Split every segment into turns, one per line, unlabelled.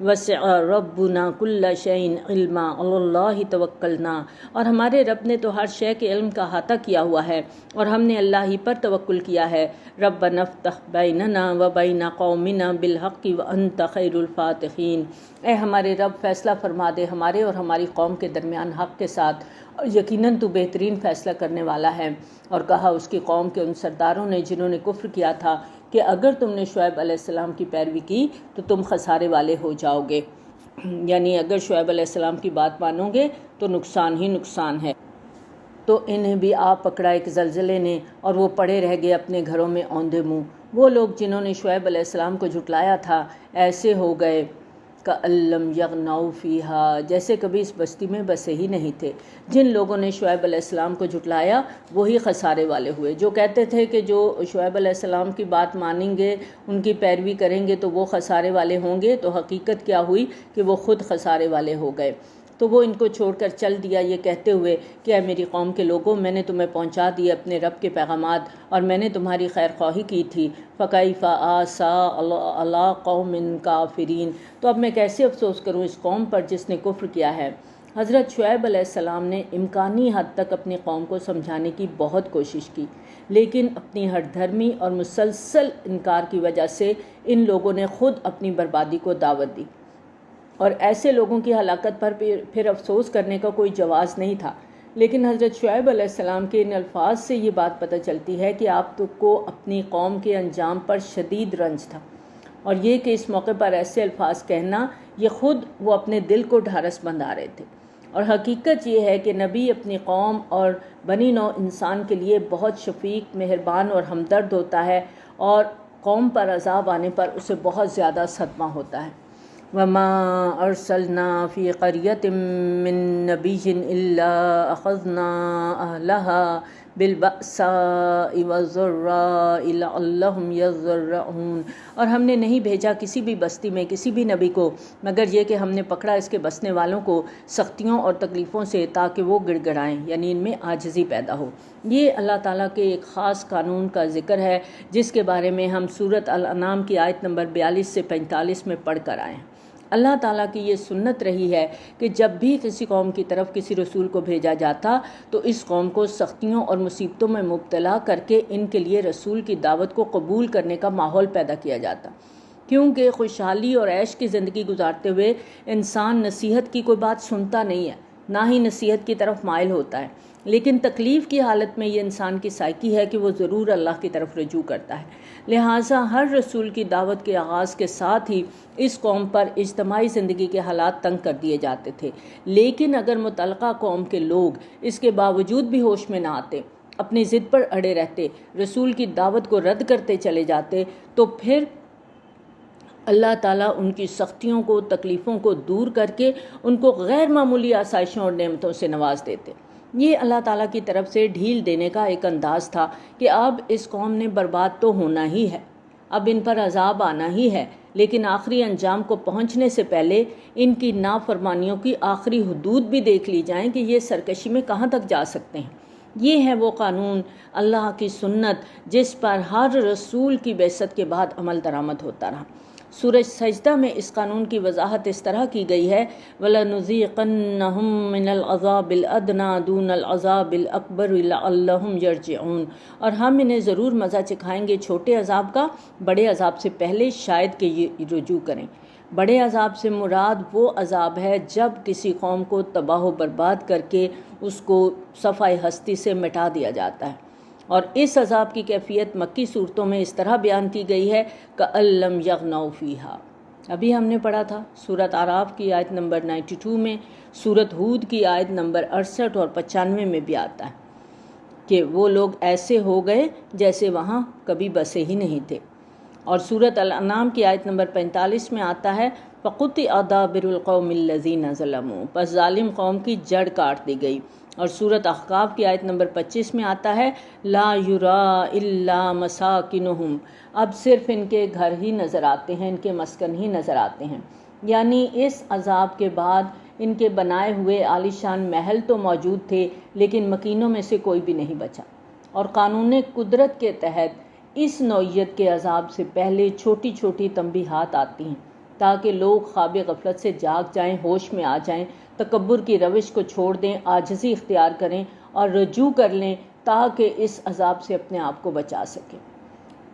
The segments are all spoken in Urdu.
وسع ربنا کل شیء علما علی اللہ توکلنا، اور ہمارے رب نے تو ہر شے کے علم کا احاطہ کیا ہوا ہے اور ہم نے اللہ ہی پر توکل کیا ہے۔ ربنا افتح بیننا وبین قومنا بالحق وانت خیر الفاتحین، اے ہمارے رب فیصلہ فرما دے ہمارے اور ہماری قوم کے درمیان حق کے ساتھ، اور یقیناً تو بہترین فیصلہ کرنے والا ہے۔ اور کہا اس کی قوم کے ان سرداروں نے جنہوں نے کفر کیا تھا کہ اگر تم نے شعیب علیہ السلام کی پیروی کی تو تم خسارے والے ہو جاؤ گے، یعنی اگر شعیب علیہ السلام کی بات مانو گے تو نقصان ہی نقصان ہے۔ تو انہیں بھی آپ پکڑا ایک زلزلے نے اور وہ پڑے رہ گئے اپنے گھروں میں اوندے منہ۔ وہ لوگ جنہوں نے شعیب علیہ السلام کو جھٹلایا تھا ایسے ہو گئے کأن لم یغنوا فیہا، جیسے کبھی اس بستی میں بسے ہی نہیں تھے۔ جن لوگوں نے شعیب علیہ السلام کو جھٹلایا وہی خسارے والے ہوئے۔ جو کہتے تھے کہ جو شعیب علیہ السلام کی بات مانیں گے، ان کی پیروی کریں گے تو وہ خسارے والے ہوں گے، تو حقیقت کیا ہوئی کہ وہ خود خسارے والے ہو گئے۔ تو وہ ان کو چھوڑ کر چل دیا یہ کہتے ہوئے کہ اے میری قوم کے لوگوں، میں نے تمہیں پہنچا دیے اپنے رب کے پیغامات اور میں نے تمہاری خیر خواہی کی تھی۔ فَكَيْفَ آسَىٰ عَلَىٰ قَوْمٍ كَافِرِينَ، تو اب میں کیسے افسوس کروں اس قوم پر جس نے کفر کیا ہے۔ حضرت شعیب علیہ السلام نے امکانی حد تک اپنی قوم کو سمجھانے کی بہت کوشش کی، لیکن اپنی ہٹ دھرمی اور مسلسل انکار کی وجہ سے ان لوگوں نے خود اپنی بربادی کو دعوت دی، اور ایسے لوگوں کی ہلاکت پر پھر افسوس کرنے کا کوئی جواز نہیں تھا۔ لیکن حضرت شعیب علیہ السلام کے ان الفاظ سے یہ بات پتہ چلتی ہے کہ آپ کو اپنی قوم کے انجام پر شدید رنج تھا، اور یہ کہ اس موقع پر ایسے الفاظ کہنا یہ خود وہ اپنے دل کو ڈھارس بندھا رہے تھے۔ اور حقیقت یہ ہے کہ نبی اپنی قوم اور بنی نوع انسان کے لیے بہت شفیق، مہربان اور ہمدرد ہوتا ہے، اور قوم پر عذاب آنے پر اسے بہت زیادہ صدمہ ہوتا ہے۔ وَمَا أَرْسَلْنَا فِي قَرْيَةٍ مِّن نَّبِيٍّ إِلَّا أَخَذْنَا أَهْلَهَا بِالْبَأْسَاءِ وَالضَّرَّاءِ لَعَلَّهُمْ يَضَّرَّعُونَ، اور ہم نے نہیں بھیجا کسی بھی بستی میں کسی بھی نبی کو مگر یہ کہ ہم نے پکڑا اس کے بسنے والوں کو سختیوں اور تکلیفوں سے تاکہ وہ گڑ گڑائیں، یعنی ان میں عاجزی پیدا ہو۔ یہ اللہ تعالیٰ کے ایک خاص قانون کا ذکر ہے جس کے بارے میں ہم سورۃ الانعام کی آیت نمبر 42 سے 45 میں پڑھ کر آئے ہیں۔ اللہ تعالیٰ کی یہ سنت رہی ہے کہ جب بھی کسی قوم کی طرف کسی رسول کو بھیجا جاتا تو اس قوم کو سختیوں اور مصیبتوں میں مبتلا کر کے ان کے لیے رسول کی دعوت کو قبول کرنے کا ماحول پیدا کیا جاتا، کیونکہ خوشحالی اور عیش کی زندگی گزارتے ہوئے انسان نصیحت کی کوئی بات سنتا نہیں ہے، نہ ہی نصیحت کی طرف مائل ہوتا ہے، لیکن تکلیف کی حالت میں یہ انسان کی سائیکی ہے کہ وہ ضرور اللہ کی طرف رجوع کرتا ہے۔ لہٰذا ہر رسول کی دعوت کے آغاز کے ساتھ ہی اس قوم پر اجتماعی زندگی کے حالات تنگ کر دیے جاتے تھے، لیکن اگر متعلقہ قوم کے لوگ اس کے باوجود بھی ہوش میں نہ آتے، اپنی ضد پر اڑے رہتے، رسول کی دعوت کو رد کرتے چلے جاتے، تو پھر اللہ تعالیٰ ان کی سختیوں کو، تکلیفوں کو دور کر کے ان کو غیر معمولی آسائشوں اور نعمتوں سے نواز دیتے۔ یہ اللہ تعالیٰ کی طرف سے ڈھیل دینے کا ایک انداز تھا کہ اب اس قوم نے برباد تو ہونا ہی ہے، اب ان پر عذاب آنا ہی ہے، لیکن آخری انجام کو پہنچنے سے پہلے ان کی نافرمانیوں کی آخری حدود بھی دیکھ لی جائیں کہ یہ سرکشی میں کہاں تک جا سکتے ہیں۔ یہ ہے وہ قانون، اللہ کی سنت جس پر ہر رسول کی بعثت کے بعد عمل درآمد ہوتا رہا۔ سورہ سجدہ میں اس قانون کی وضاحت اس طرح کی گئی ہے، وَلَنُذِيقَنَّهُم مِّنَ الْعَذَابِ الْأَدْنَىٰ دُونَ الْعَذَابِ الْأَكْبَرِ لَعَلَّهُمْ يَرْجِعُونَ، اور ہم انہیں ضرور مزہ چکھائیں گے چھوٹے عذاب کا بڑے عذاب سے پہلے، شاید کہ یہ رجوع کریں۔ بڑے عذاب سے مراد وہ عذاب ہے جب کسی قوم کو تباہ و برباد کر کے اس کو صفحۂ ہستی سے مٹا دیا جاتا ہے، اور اس عذاب کی کیفیت مکی صورتوں میں اس طرح بیان کی گئی ہے کأن لم یغنوا فیہا۔ ابھی ہم نے پڑھا تھا سورۃ اعراف کی آیت نمبر 92 میں، سورۃ ہود کی آیت نمبر 68 اور 95 میں بھی آتا ہے کہ وہ لوگ ایسے ہو گئے جیسے وہاں کبھی بسے ہی نہیں تھے، اور سورۃ الانعام کی آیت نمبر 45 میں آتا ہے فَقُطِعَ دَابِرُ الْقَوْمِ الَّذِينَ ظَلَمُوا، پس ظالم قوم کی جڑ کاٹ دی گئی، اور سورۃ احقاف کی آیت نمبر 25 میں آتا ہے لا یرا الا مساکنہم، اب صرف ان کے گھر ہی نظر آتے ہیں، ان کے مسکن ہی نظر آتے ہیں، یعنی اس عذاب کے بعد ان کے بنائے ہوئے عالیشان محل تو موجود تھے لیکن مکینوں میں سے کوئی بھی نہیں بچا۔ اور قانون قدرت کے تحت اس نوعیت کے عذاب سے پہلے چھوٹی چھوٹی تنبیہات آتی ہیں تاکہ لوگ خواب غفلت سے جاگ جائیں، ہوش میں آ جائیں، تکبر کی روش کو چھوڑ دیں، عاجزی اختیار کریں اور رجوع کر لیں تاکہ اس عذاب سے اپنے آپ کو بچا سکیں۔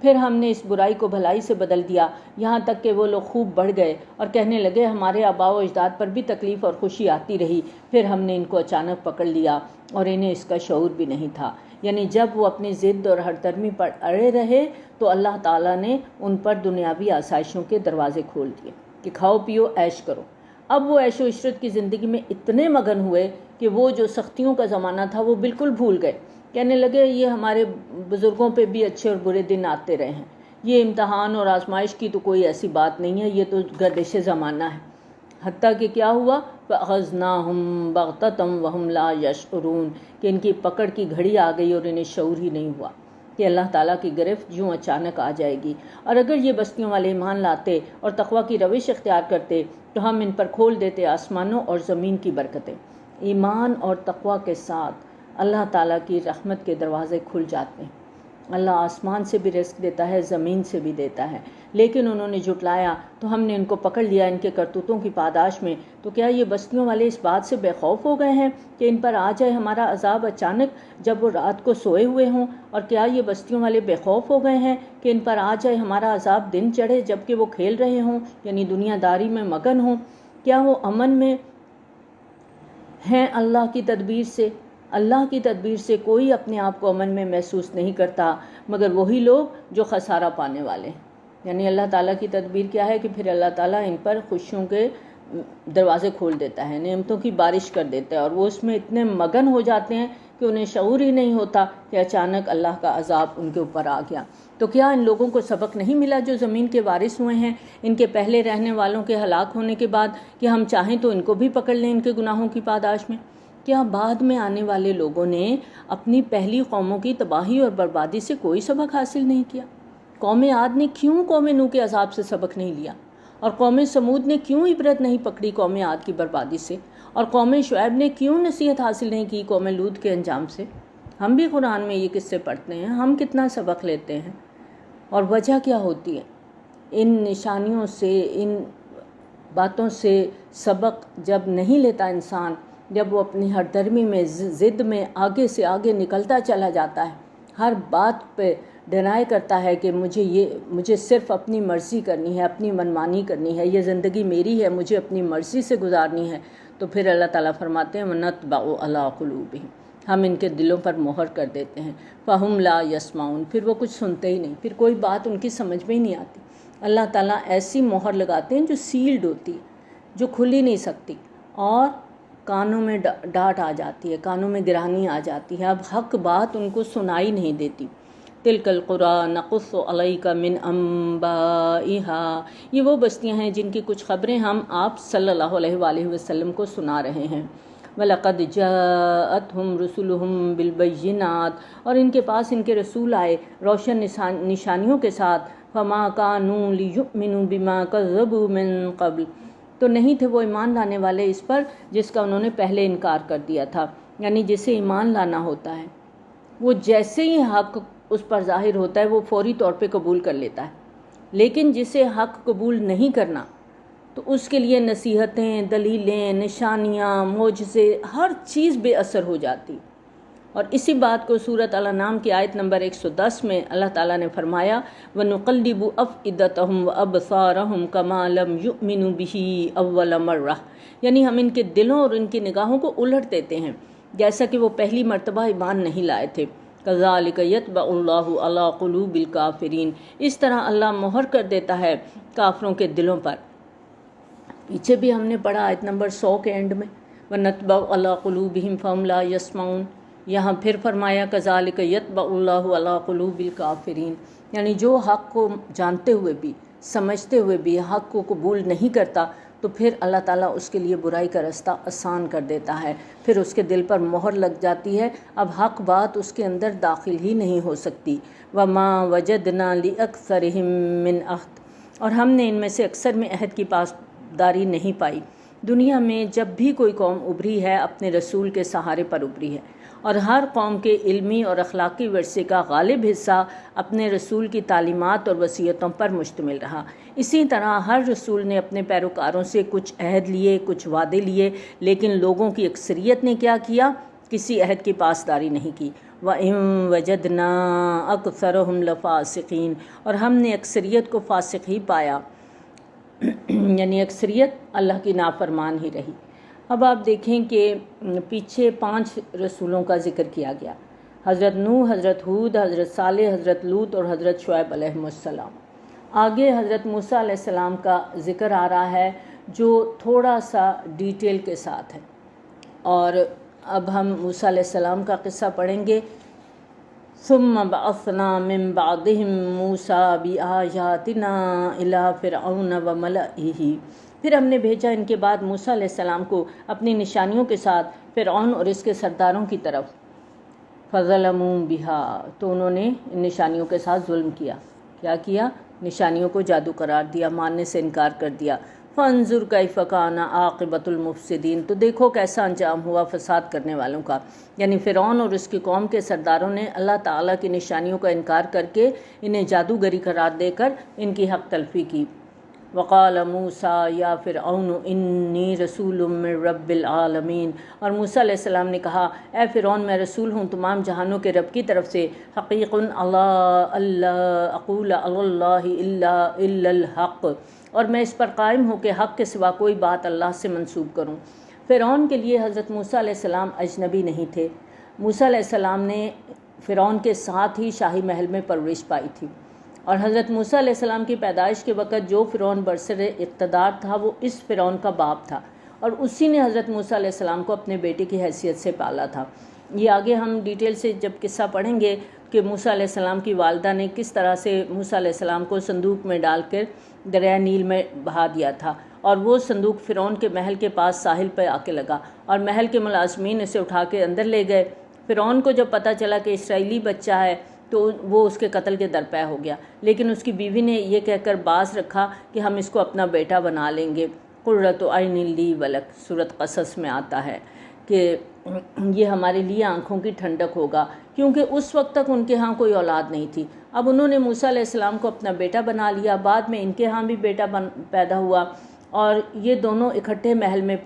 پھر ہم نے اس برائی کو بھلائی سے بدل دیا، یہاں تک کہ وہ لوگ خوب بڑھ گئے اور کہنے لگے ہمارے آباء و اجداد پر بھی تکلیف اور خوشی آتی رہی، پھر ہم نے ان کو اچانک پکڑ لیا اور انہیں اس کا شعور بھی نہیں تھا۔ یعنی جب وہ اپنی ضد اور ہر درمی پر اڑے رہے تو اللہ تعالیٰ نے ان پر دنیاوی آسائشوں کے دروازے کھول دیے کہ کھاؤ پیو عیش کرو۔ اب وہ عیش و عشرت کی زندگی میں اتنے مگن ہوئے کہ وہ جو سختیوں کا زمانہ تھا وہ بالکل بھول گئے۔ کہنے لگے یہ ہمارے بزرگوں پہ بھی اچھے اور برے دن آتے رہے ہیں، یہ امتحان اور آزمائش کی تو کوئی ایسی بات نہیں ہے، یہ تو گردش زمانہ ہے۔ حتیٰ کہ کیا ہوا فَأَخَذْنَاهُمْ بَغْتَةً وَهُمْ لَا يَشْعُرُونَ کہ ان کی پکڑ کی گھڑی آ گئی اور انہیں شعور ہی نہیں ہوا کہ اللہ تعالیٰ کی گرفت یوں اچانک آ جائے گی۔ اور اگر یہ بستیوں والے ایمان لاتے اور تقویٰ کی روش اختیار کرتے تو ہم ان پر کھول دیتے آسمانوں اور زمین کی برکتیں۔ ایمان اور تقویٰ کے ساتھ اللہ تعالیٰ کی رحمت کے دروازے کھل جاتے ہیں۔ اللہ آسمان سے بھی رزق دیتا ہے، زمین سے بھی دیتا ہے، لیکن انہوں نے جھٹلایا تو ہم نے ان کو پکڑ لیا ان کے کرتوتوں کی پاداش میں۔ تو کیا یہ بستیوں والے اس بات سے بے خوف ہو گئے ہیں کہ ان پر آ جائے ہمارا عذاب اچانک جب وہ رات کو سوئے ہوئے ہوں؟ اور کیا یہ بستیوں والے بے خوف ہو گئے ہیں کہ ان پر آ جائے ہمارا عذاب دن چڑھے جب کہ وہ کھیل رہے ہوں، یعنی دنیا داری میں مگن ہوں؟ کیا وہ امن میں ہیں اللہ کی تدبیر سے؟ اللہ کی تدبیر سے کوئی اپنے آپ کو امن میں محسوس نہیں کرتا مگر وہی لوگ جو خسارہ پانے والے ہیں۔ یعنی اللہ تعالیٰ کی تدبیر کیا ہے کہ پھر اللہ تعالیٰ ان پر خوشیوں کے دروازے کھول دیتا ہے، نعمتوں کی بارش کر دیتا ہے اور وہ اس میں اتنے مگن ہو جاتے ہیں کہ انہیں شعور ہی نہیں ہوتا کہ اچانک اللہ کا عذاب ان کے اوپر آ گیا۔ تو کیا ان لوگوں کو سبق نہیں ملا جو زمین کے وارث ہوئے ہیں ان کے پہلے رہنے والوں کے ہلاک ہونے کے بعد کہ ہم چاہیں تو ان کو بھی پکڑ لیں ان کے گناہوں کی پاداش میں؟ کیا بعد میں آنے والے لوگوں نے اپنی پہلی قوموں کی تباہی اور بربادی سے کوئی سبق حاصل نہیں کیا؟ قوم عاد نے کیوں قوم نوح کے عذاب سے سبق نہیں لیا؟ اور قوم سمود نے کیوں عبرت نہیں پکڑی قوم عاد کی بربادی سے؟ اور قوم شعیب نے کیوں نصیحت حاصل نہیں کی قوم لوط کے انجام سے؟ ہم بھی قرآن میں یہ قصے پڑھتے ہیں، ہم کتنا سبق لیتے ہیں، اور وجہ کیا ہوتی ہے؟ ان نشانیوں سے، ان باتوں سے سبق جب نہیں لیتا انسان، جب وہ اپنی ہر درمی میں ضد میں آگے سے آگے نکلتا چلا جاتا ہے، ہر بات پہ ڈینائی کرتا ہے کہ مجھے صرف اپنی مرضی کرنی ہے، اپنی منمانی کرنی ہے، یہ زندگی میری ہے، مجھے اپنی مرضی سے گزارنی ہے، تو پھر اللہ تعالیٰ فرماتے ہیں وَنَطْبَعُ عَلَىٰ قُلُوبِهِمْ ہم ان کے دلوں پر مہر کر دیتے ہیں، فَهُمْ لَا يَسْمَعُونَ پھر وہ کچھ سنتے ہی نہیں، پھر کوئی بات ان کی سمجھ میں ہی نہیں آتی۔ اللہ تعالیٰ ایسی مہر لگاتے ہیں جو سیلڈ ہوتی ہے، جو کھل ہی نہیں سکتی، اور کانوں میں ڈانٹ آ جاتی ہے، کانوں میں گرانی آ جاتی ہے، اب حق بات ان کو سنائی نہیں دیتی۔ تِلْكَ الْقُرَىٰ نَقُصُّ عَلَيْكَ مِنْ أَنْبَائِهَا یہ وہ بستیاں ہیں جن کی کچھ خبریں ہم آپ صلی اللہ علیہ وآلہ وسلم کو سنا رہے ہیں۔ وَلَقَدْ جَاءَتْهُمْ رُسُلُهُمْ بِالْبَيِّنَاتِ اور ان کے پاس ان کے رسول آئے روشن نشانیوں کے ساتھ، فَمَا كَانُوا لِيُؤْمِنُوا بِمَا كَذَّبُوا مِنْ قَبْلُ تو نہیں تھے وہ ایمان لانے والے اس پر جس کا انہوں نے پہلے انکار کر دیا تھا۔ یعنی جسے ایمان لانا ہوتا ہے وہ جیسے ہی حق اس پر ظاہر ہوتا ہے وہ فوری طور پہ قبول کر لیتا ہے، لیکن جسے حق قبول نہیں کرنا تو اس کے لیے نصیحتیں، دلیلیں، نشانیاں، معجزے، ہر چیز بے اثر ہو جاتی۔ اور اسی بات کو سورۃ الانعام کی آیت نمبر 110 میں اللہ تعالیٰ نے فرمایا وَنُقَلِّبُ أَفْئِدَتَهُمْ وَأَبْصَارَهُمْ كَمَا لَمْ يُؤْمِنُوا بِهِ أَوَّلَ مَرَّةٍ یعنی ہم ان کے دلوں اور ان کی نگاہوں کو الٹ دیتے ہیں جیسا کہ وہ پہلی مرتبہ ایمان نہیں لائے تھے۔ كَذَلِكَ يَطْبَعُ اللَّهُ عَلَىٰ قُلُوبِ الْكَافِرِينَ اس طرح اللہ مہر کر دیتا ہے کافروں کے دلوں پر۔ پیچھے بھی ہم نے پڑھا آیت نمبر 100 کے اینڈ میں وَنَطْبَعُ عَلَىٰ قُلُوبِهِمْ فَهُمْ لَا يَسْمَعُونَ یہاں پھر فرمایا كَذَلِكَ يَطْبَعُ اللَّهُ عَلَىٰ قُلُوبِ الْكَافِرِينَ یعنی جو حق کو جانتے ہوئے بھی، سمجھتے ہوئے بھی حق کو قبول نہیں کرتا تو پھر اللہ تعالیٰ اس کے لیے برائی کا رستہ آسان کر دیتا ہے، پھر اس کے دل پر مہر لگ جاتی ہے، اب حق بات اس کے اندر داخل ہی نہیں ہو سکتی۔ وَمَا وَجَدْنَا لِأَكْثَرِهِم مِّنْ عَهْدٍ اور ہم نے ان میں سے اکثر میں عہد کی پاسداری نہیں پائی۔ دنیا میں جب بھی کوئی قوم ابھری ہے اپنے رسول کے سہارے پر ابھری ہے، اور ہر قوم کے علمی اور اخلاقی ورثے کا غالب حصہ اپنے رسول کی تعلیمات اور وصیتوں پر مشتمل رہا۔ اسی طرح ہر رسول نے اپنے پیروکاروں سے کچھ عہد لیے، کچھ وعدے لیے، لیکن لوگوں کی اکثریت نے کیا کیا؟ کسی عہد کی پاسداری نہیں کی۔ وَإِن وَجَدْنَا أَكْثَرَهُمْ لَفَاسِقِينَ، اور ہم نے اکثریت کو فاسق ہی پایا، یعنی اکثریت اللہ کی نافرمان ہی رہی۔ اب آپ دیکھیں کہ پیچھے 5 رسولوں کا ذکر کیا گیا، حضرت نوح، حضرت ہود، حضرت صالح، حضرت لوط اور حضرت شعیب علیہ السلام۔ آگے حضرت موسیٰ علیہ السلام کا ذکر آ رہا ہے جو تھوڑا سا ڈیٹیل کے ساتھ ہے، اور اب ہم موسیٰ علیہ السلام کا قصہ پڑھیں گے۔ ثم بعثنا من بعدهم موسیٰ بآیاتنا إلی فرعون وملئہ، پھر ہم نے بھیجا ان کے بعد موسیٰ علیہ السلام کو اپنی نشانیوں کے ساتھ فرعون اور اس کے سرداروں کی طرف۔ فظلموا بها، تو انہوں نے ان نشانیوں کے ساتھ ظلم کیا۔ کیا کیا؟ نشانیوں کو جادو قرار دیا، ماننے سے انکار کر دیا۔ فانظر کیف کان عاقبۃ المفسدین، تو دیکھو کیسا انجام ہوا فساد کرنے والوں کا۔ یعنی فرعون اور اس کی قوم کے سرداروں نے اللہ تعالیٰ کی نشانیوں کا انکار کر کے انہیں جادوگری قرار دے کر ان کی حق تلفی کی۔ وقال موسیٰ یا فرعون انی رسول من رب العالمین، اور موسیٰ علیہ السلام نے کہا اے فرعون میں رسول ہوں تمام جہانوں کے رب کی طرف سے، حقیق اللہ اقول علی اللہ الا الحق، اور میں اس پر قائم ہوں کہ حق کے سوا کوئی بات اللہ سے منسوب کروں۔ فرعون کے لیے حضرت موسیٰ علیہ السلام اجنبی نہیں تھے۔ موسیٰ علیہ السلام نے فرعون کے ساتھ ہی شاہی محل میں پرورش پائی تھی، اور حضرت موسیٰ علیہ السلام کی پیدائش کے وقت جو فرعون برسر اقتدار تھا وہ اس فرعون کا باپ تھا، اور اسی نے حضرت موسیٰ علیہ السلام کو اپنے بیٹے کی حیثیت سے پالا تھا۔ یہ آگے ہم ڈیٹیل سے جب قصہ پڑھیں گے کہ موسیٰ علیہ السلام کی والدہ نے کس طرح سے موسیٰ علیہ السلام کو صندوق میں ڈال کر دریائے نیل میں بہا دیا تھا، اور وہ صندوق فرعون کے محل کے پاس ساحل پہ آ کے لگا، اور محل کے ملازمین اسے اٹھا کے اندر لے گئے۔ فرعون کو جب پتہ چلا کہ اسرائیلی بچہ ہے تو وہ اس کے قتل کے درپے ہو گیا، لیکن اس کی بیوی نے یہ کہہ کر باز رکھا کہ ہم اس کو اپنا بیٹا بنا لیں گے۔ قرۃ عین لی ولک، سورۃ قصص میں آتا ہے کہ یہ ہمارے لیے آنکھوں کی ٹھنڈک ہوگا، کیونکہ اس وقت تک ان کے ہاں کوئی اولاد نہیں تھی۔ اب انہوں نے موسیٰ علیہ السلام کو اپنا بیٹا بنا لیا، بعد میں ان کے ہاں بھی بیٹا پیدا ہوا، اور یہ دونوں اکٹھے محل میں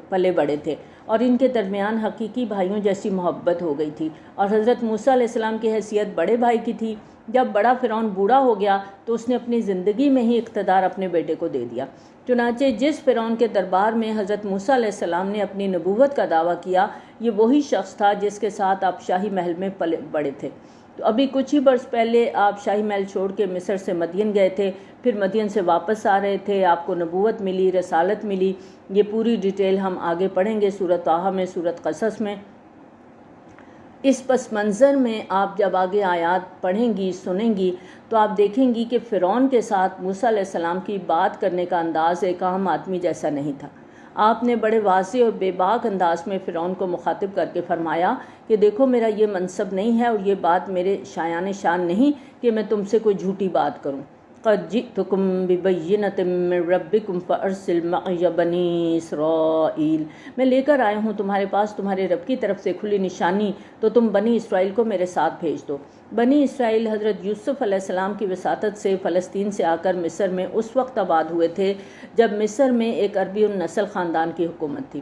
پلے بڑے تھے، اور ان کے درمیان حقیقی بھائیوں جیسی محبت ہو گئی تھی، اور حضرت موسیٰ علیہ السلام کی حیثیت بڑے بھائی کی تھی۔ جب بڑا فرعون بوڑھا ہو گیا تو اس نے اپنی زندگی میں ہی اقتدار اپنے بیٹے کو دے دیا۔ چنانچہ جس فرعون کے دربار میں حضرت موسیٰ علیہ السلام نے اپنی نبوت کا دعویٰ کیا، یہ وہی شخص تھا جس کے ساتھ آپ شاہی محل میں پلے بڑے تھے۔ تو ابھی کچھ ہی برس پہلے آپ شاہی محل چھوڑ کے مصر سے مدین گئے تھے، پھر مدین سے واپس آ رہے تھے، آپ کو نبوت ملی، رسالت ملی۔ یہ پوری ڈیٹیل ہم آگے پڑھیں گے سورۃ طٰہٰ میں، سورۃ قصص میں۔ اس پس منظر میں آپ جب آگے آیات پڑھیں گی، سنیں گی، تو آپ دیکھیں گی کہ فرعون کے ساتھ موسیٰ علیہ السلام کی بات کرنے کا انداز ایک عام آدمی جیسا نہیں تھا۔ آپ نے بڑے واضح اور بے باک انداز میں فرعون کو مخاطب کر کے فرمایا کہ دیکھو میرا یہ منصب نہیں ہے اور یہ بات میرے شایان شان نہیں کہ میں تم سے کوئی جھوٹی بات کروں۔ قد جئتکم ببینۃ من ربکم فارسل معی بنی اسرائیل، میں لے کر آیا ہوں تمہارے پاس تمہارے رب کی طرف سے کھلی نشانی، تو تم بنی اسرائیل کو میرے ساتھ بھیج دو۔ بنی اسرائیل حضرت یوسف علیہ السلام کی وساطت سے فلسطین سے آ کر مصر میں اس وقت آباد ہوئے تھے جب مصر میں ایک عربی النسل خاندان کی حکومت تھی،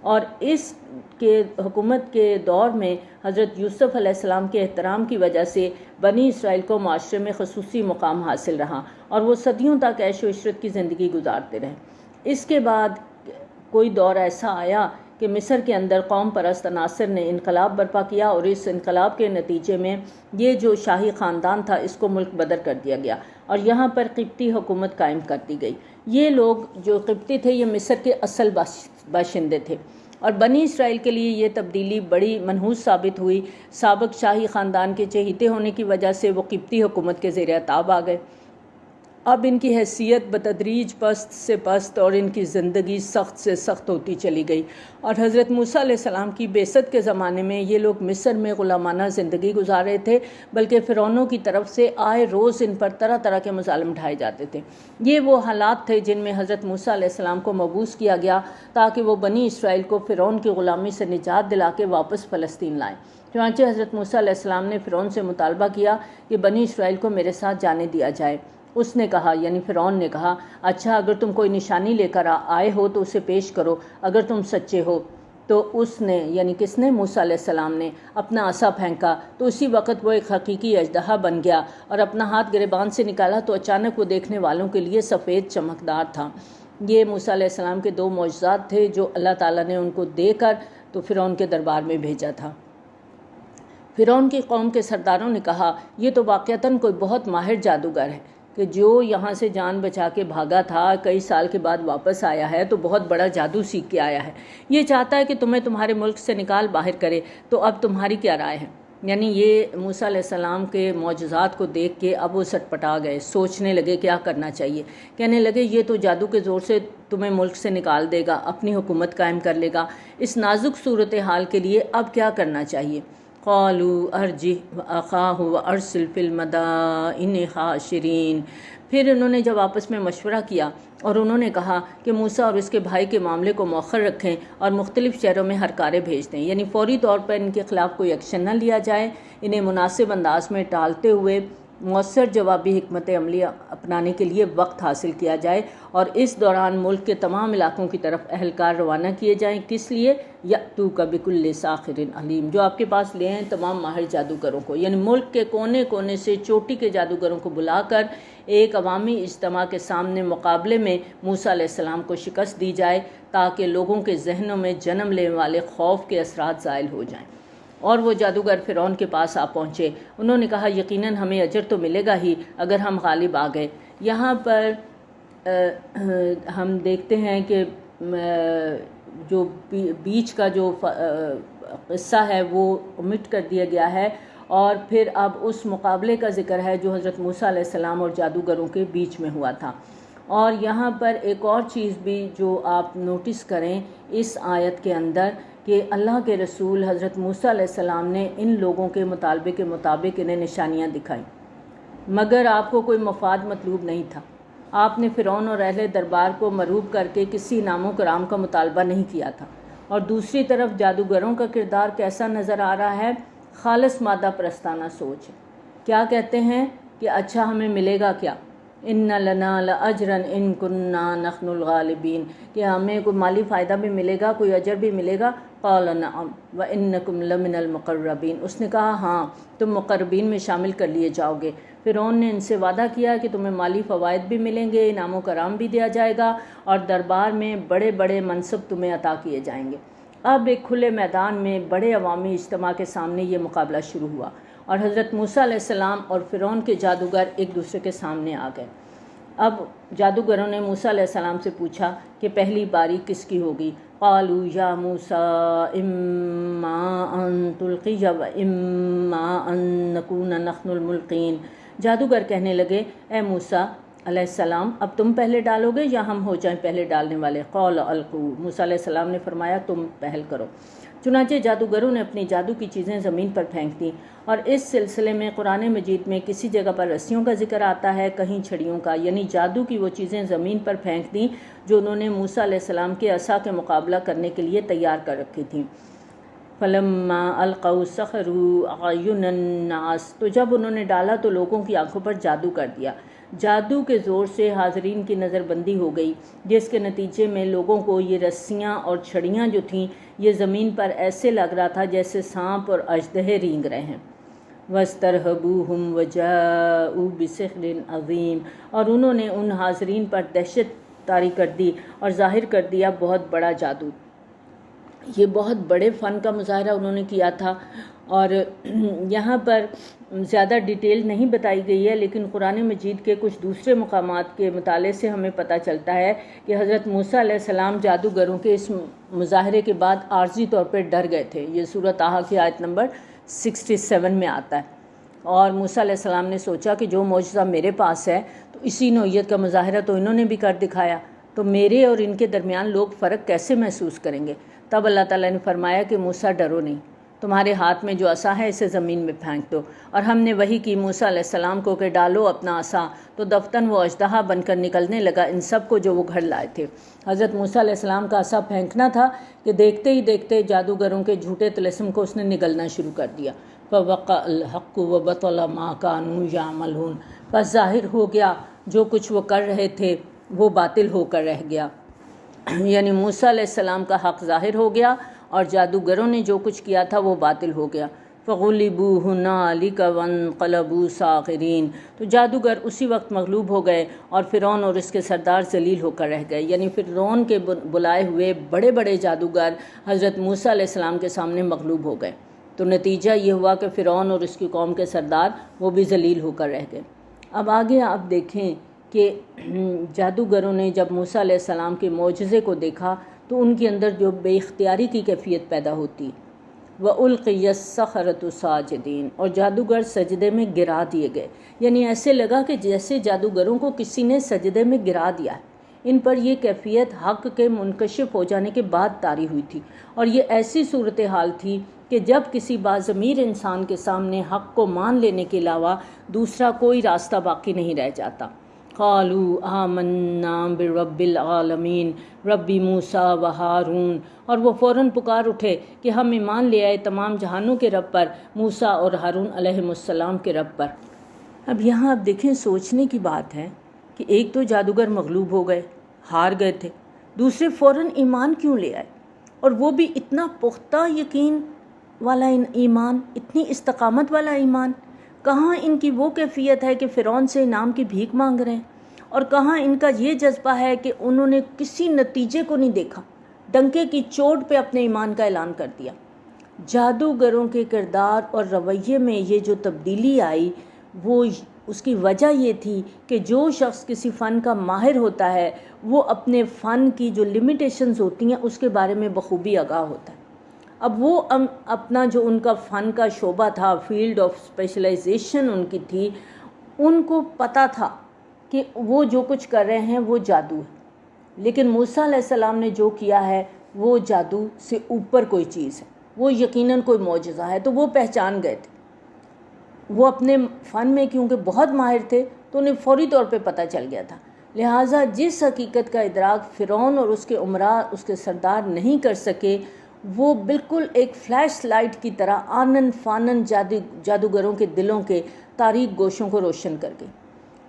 اور اس کے حکومت کے دور میں حضرت یوسف علیہ السلام کے احترام کی وجہ سے بنی اسرائیل کو معاشرے میں خصوصی مقام حاصل رہا، اور وہ صدیوں تک عیش و عشرت کی زندگی گزارتے رہے۔ اس کے بعد کوئی دور ایسا آیا کہ مصر کے اندر قوم پرست عناصر نے انقلاب برپا کیا، اور اس انقلاب کے نتیجے میں یہ جو شاہی خاندان تھا اس کو ملک بدر کر دیا گیا، اور یہاں پر قبطی حکومت قائم کر دی گئی۔ یہ لوگ جو قبطی تھے یہ مصر کے اصل باشندے تھے، اور بنی اسرائیل کے لیے یہ تبدیلی بڑی منحوس ثابت ہوئی۔ سابق شاہی خاندان کے چہیتے ہونے کی وجہ سے وہ قبطی حکومت کے زیر اطاع آ گئے۔ اب ان کی حیثیت بتدریج پست سے پست اور ان کی زندگی سخت سے سخت ہوتی چلی گئی، اور حضرت موسیٰ علیہ السلام کی بعثت کے زمانے میں یہ لوگ مصر میں غلامانہ زندگی گزار رہے تھے، بلکہ فرعونوں کی طرف سے آئے روز ان پر طرح طرح کے مظالم ڈھائے جاتے تھے۔ یہ وہ حالات تھے جن میں حضرت موسیٰ علیہ السلام کو مبعوث کیا گیا تاکہ وہ بنی اسرائیل کو فرعون کی غلامی سے نجات دلا کے واپس فلسطین لائیں۔ چنانچہ حضرت موسیٰ علیہ السلام نے فرعون سے مطالبہ کیا کہ بنی اسرائیل کو میرے ساتھ جانے دیا جائے۔ اس نے کہا، یعنی فرعون نے کہا، اچھا اگر تم کوئی نشانی لے کر آئے ہو تو اسے پیش کرو، اگر تم سچے ہو۔ تو اس نے، یعنی کس نے، موسیٰ علیہ السلام نے اپنا عصا پھینکا تو اسی وقت وہ ایک حقیقی اژدہا بن گیا، اور اپنا ہاتھ گریبان سے نکالا تو اچانک وہ دیکھنے والوں کے لیے سفید چمکدار تھا۔ یہ موسیٰ علیہ السلام کے 2 معجزات تھے جو اللہ تعالیٰ نے ان کو دے کر تو فرعون کے دربار میں بھیجا تھا۔ فرعون کی قوم کے سرداروں نے کہا، یہ تو واقعتاً کوئی بہت ماہر جادوگر ہے کہ جو یہاں سے جان بچا کے بھاگا تھا، کئی سال کے بعد واپس آیا ہے تو بہت بڑا جادو سیکھ کے آیا ہے۔ یہ چاہتا ہے کہ تمہیں تمہارے ملک سے نکال باہر کرے، تو اب تمہاری کیا رائے ہے؟ یعنی یہ موسیٰ علیہ السلام کے معجزات کو دیکھ کے اب وہ سٹپٹا گئے، سوچنے لگے کیا کرنا چاہیے۔ کہنے لگے، یہ تو جادو کے زور سے تمہیں ملک سے نکال دے گا، اپنی حکومت قائم کر لے گا، اس نازک صورتحال کے لیے اب کیا کرنا چاہیے؟ قالوا ارجہ اخاہ وارسل فی المدائن حاشرین۔ پھر انہوں نے جب آپس میں مشورہ کیا اور انہوں نے کہا کہ موسیٰ اور اس کے بھائی کے معاملے کو مؤخر رکھیں اور مختلف شہروں میں ہرکارے بھیج دیں، یعنی فوری طور پر ان کے خلاف کوئی ایکشن نہ لیا جائے، انہیں مناسب انداز میں ٹالتے ہوئے مؤثر جوابی حکمت عملی اپنانے کے لیے وقت حاصل کیا جائے، اور اس دوران ملک کے تمام علاقوں کی طرف اہلکار روانہ کیے جائیں۔ کس لیے؟ یأتوک بکل ساحر علیم، جو آپ کے پاس لے آئیں تمام ماہر جادوگروں کو، یعنی ملک کے کونے کونے سے چوٹی کے جادوگروں کو بلا کر ایک عوامی اجتماع کے سامنے مقابلے میں موسیٰ علیہ السلام کو شکست دی جائے، تاکہ لوگوں کے ذہنوں میں جنم لینے والے خوف کے اثرات زائل ہو جائیں۔ اور وہ جادوگر فرعون کے پاس آ پہنچے، انہوں نے کہا، یقیناً ہمیں اجر تو ملے گا ہی اگر ہم غالب آ گئے۔ یہاں پر ہم دیکھتے ہیں کہ جو بیچ کا جو قصہ ہے وہ omit کر دیا گیا ہے، اور پھر اب اس مقابلے کا ذکر ہے جو حضرت موسیٰ علیہ السلام اور جادوگروں کے بیچ میں ہوا تھا۔ اور یہاں پر ایک اور چیز بھی جو آپ نوٹس کریں اس آیت کے اندر، کہ اللہ کے رسول حضرت موسیٰ علیہ السلام نے ان لوگوں کے مطالبے کے مطابق انہیں نشانیاں دکھائیں، مگر آپ کو کوئی مفاد مطلوب نہیں تھا۔ آپ نے فرعون اور اہل دربار کو مرعوب کر کے کسی انعام و کرام کا مطالبہ نہیں کیا تھا۔ اور دوسری طرف جادوگروں کا کردار کیسا نظر آ رہا ہے؟ خالص مادہ پرستانہ سوچ ہے۔ کیا کہتے ہیں کہ اچھا ہمیں ملے گا کیا؟ ان لنا لاجرا ان کنا نحن الغالبین، کہ ہمیں کوئی مالی فائدہ بھی ملے گا، کوئی اجر بھی ملے گا۔ قال نعم وانکم لمن المقربین، اس نے کہا ہاں تم مقربین میں شامل کر لیے جاؤ گے۔ فرعون نے ان سے وعدہ کیا کہ تمہیں مالی فوائد بھی ملیں گے، انعام و کرام بھی دیا جائے گا، اور دربار میں بڑے بڑے منصب تمہیں عطا کیے جائیں گے۔ اب ایک کھلے میدان میں بڑے عوامی اجتماع کے سامنے یہ مقابلہ شروع ہوا، اور حضرت موسیٰ علیہ السلام اور فرعون کے جادوگر ایک دوسرے کے سامنے آ گئے۔ اب جادوگروں نے موسیٰ علیہ السلام سے پوچھا کہ پہلی باری کس کی ہوگی؟ قالوا یا موسیٰ اما ان تلقی و اما ان نکون نحن الملقین۔ جادوگر کہنے لگے، اے موسیٰ علیہ السلام، اب تم پہلے ڈالو گے یا ہم ہو جائیں پہلے ڈالنے والے؟ قال القوا، موسیٰ علیہ السلام نے فرمایا تم پہل کرو۔ چنانچہ جادوگروں نے اپنی جادو کی چیزیں زمین پر پھینک دیں، اور اس سلسلے میں قرآن مجید میں کسی جگہ پر رسیوں کا ذکر آتا ہے، کہیں چھڑیوں کا، یعنی جادو کی وہ چیزیں زمین پر پھینک دیں جو انہوں نے موسیٰ علیہ السلام کے عصا کے مقابلہ کرنے کے لیے تیار کر رکھی تھیں۔ فلما القوا سحروا اعین الناس، تو جب انہوں نے ڈالا تو لوگوں کی آنکھوں پر جادو کر دیا۔ جادو کے زور سے حاضرین کی نظر بندی ہو گئی، جس کے نتیجے میں لوگوں کو یہ رسیاں اور چھڑیاں جو تھیں یہ زمین پر ایسے لگ رہا تھا جیسے سانپ اور اژدہے رینگ رہے ہیں۔ وَاسْتَرْهَبُوهُمْ وَجَاءُوا بِسِحْرٍ عَظِيمٍ، اور انہوں نے ان حاضرین پر دہشت طاری کر دی اور ظاہر کر دیا بہت بڑا جادو۔ یہ بہت بڑے فن کا مظاہرہ انہوں نے کیا تھا، اور یہاں پر زیادہ ڈیٹیل نہیں بتائی گئی ہے، لیکن قرآن مجید کے کچھ دوسرے مقامات کے مطالعے سے ہمیں پتہ چلتا ہے کہ حضرت موسیٰ علیہ السلام جادوگروں کے اس مظاہرے کے بعد عارضی طور پہ ڈر گئے تھے۔ یہ سورہ طٰہٰ کی آیت نمبر 67 میں آتا ہے۔ اور موسیٰ علیہ السلام نے سوچا کہ جو معجزہ میرے پاس ہے تو تو اسی نوعیت کا مظاہرہ تو انہوں نے بھی کر دکھایا، تو میرے اور ان کے درمیان لوگ فرق کیسے محسوس کریں گے؟ تب اللہ تعالیٰ نے فرمایا کہ موسیٰ ڈرو نہیں، تمہارے ہاتھ میں جو عصا ہے اسے زمین میں پھینک دو۔ اور ہم نے وحی کی موسیٰ علیہ السلام کو کہ ڈالو اپنا عصا، تو دفتن وہ اژدہا بن کر نکلنے لگا ان سب کو جو وہ گھر لائے تھے۔ حضرت موسیٰ علیہ السلام کا عصا پھینکنا تھا کہ دیکھتے ہی دیکھتے جادوگروں کے جھوٹے طلسم کو اس نے نگلنا شروع کر دیا۔ فَوَقَعَ الْحَقُّ وَبَطَلَ مَا كَانُوا يَعْمَلُونَ، بس ظاہر ہو گیا جو کچھ وہ کر رہے تھے وہ باطل ہو کر رہ گیا، یعنی موسیٰ علیہ السلام کا حق ظاہر ہو گیا اور جادوگروں نے جو کچھ کیا تھا وہ باطل ہو گیا۔ فَغُلِبُوا هُنَالِكَ وَانقَلَبُوا صَاغِرِينَ، تو جادوگر اسی وقت مغلوب ہو گئے اور فرعون اور اس کے سردار ذلیل ہو کر رہ گئے، یعنی فرعون کے بلائے ہوئے بڑے بڑے جادوگر حضرت موسیٰ علیہ السلام کے سامنے مغلوب ہو گئے۔ تو نتیجہ یہ ہوا کہ فرعون اور اس کی قوم کے سردار وہ بھی ذلیل ہو کر رہ گئے۔ اب آگے آپ دیکھیں کہ جادوگروں نے جب موسیٰ علیہ السلام کے معجزے کو دیکھا تو ان کے اندر جو بے اختیاری کی کیفیت پیدا ہوتی، وَأُلْقِيَ السَّحَرَةُ سَاجِدِينَ، اور جادوگر سجدے میں گرا دیے گئے، یعنی ایسے لگا کہ جیسے جادوگروں کو کسی نے سجدے میں گرا دیا ہے۔ ان پر یہ کیفیت حق کے منکشف ہو جانے کے بعد طاری ہوئی تھی، اور یہ ایسی صورتحال تھی کہ جب کسی باضمیر انسان کے سامنے حق کو مان لینے کے علاوہ دوسرا کوئی راستہ باقی نہیں رہ جاتا۔ قالوا آمنا برب العالمین رب موسیٰ و ہارون، اور وہ فوراً پکار اٹھے کہ ہم ایمان لے آئے تمام جہانوں کے رب پر، موسیٰ اور ہارون علیہ السلام کے رب پر۔ اب یہاں آپ دیکھیں سوچنے کی بات ہے کہ ایک تو جادوگر مغلوب ہو گئے، ہار گئے تھے، دوسرے فوراً ایمان کیوں لے آئے، اور وہ بھی اتنا پختہ یقین والا ایمان، اتنی استقامت والا ایمان۔ کہاں ان کی وہ کیفیت ہے کہ فرعون سے انعام کی بھیک مانگ رہے ہیں، اور کہاں ان کا یہ جذبہ ہے کہ انہوں نے کسی نتیجے کو نہیں دیکھا، ڈنکے کی چوٹ پہ اپنے ایمان کا اعلان کر دیا۔ جادوگروں کے کردار اور رویے میں یہ جو تبدیلی آئی وہ اس کی وجہ یہ تھی کہ جو شخص کسی فن کا ماہر ہوتا ہے وہ اپنے فن کی جو لمیٹیشنز ہوتی ہیں اس کے بارے میں بخوبی آگاہ ہوتا ہے۔ اب وہ اپنا جو ان کا فن کا شعبہ تھا، فیلڈ آف اسپیشلائزیشن ان کی تھی، ان کو پتہ تھا کہ وہ جو کچھ کر رہے ہیں وہ جادو ہے، لیکن موسیٰ علیہ السلام نے جو کیا ہے وہ جادو سے اوپر کوئی چیز ہے، وہ یقیناً کوئی معجزہ ہے، تو وہ پہچان گئے تھے۔ وہ اپنے فن میں کیونکہ بہت ماہر تھے تو انہیں فوری طور پہ پتہ چل گیا تھا، لہٰذا جس حقیقت کا ادراک فرعون اور اس کے عمراء اس کے سردار نہیں کر سکے، وہ بالکل ایک فلیش لائٹ کی طرح آنن فانن جادوگروں کے دلوں کے تاریک گوشوں کو روشن کر گئی،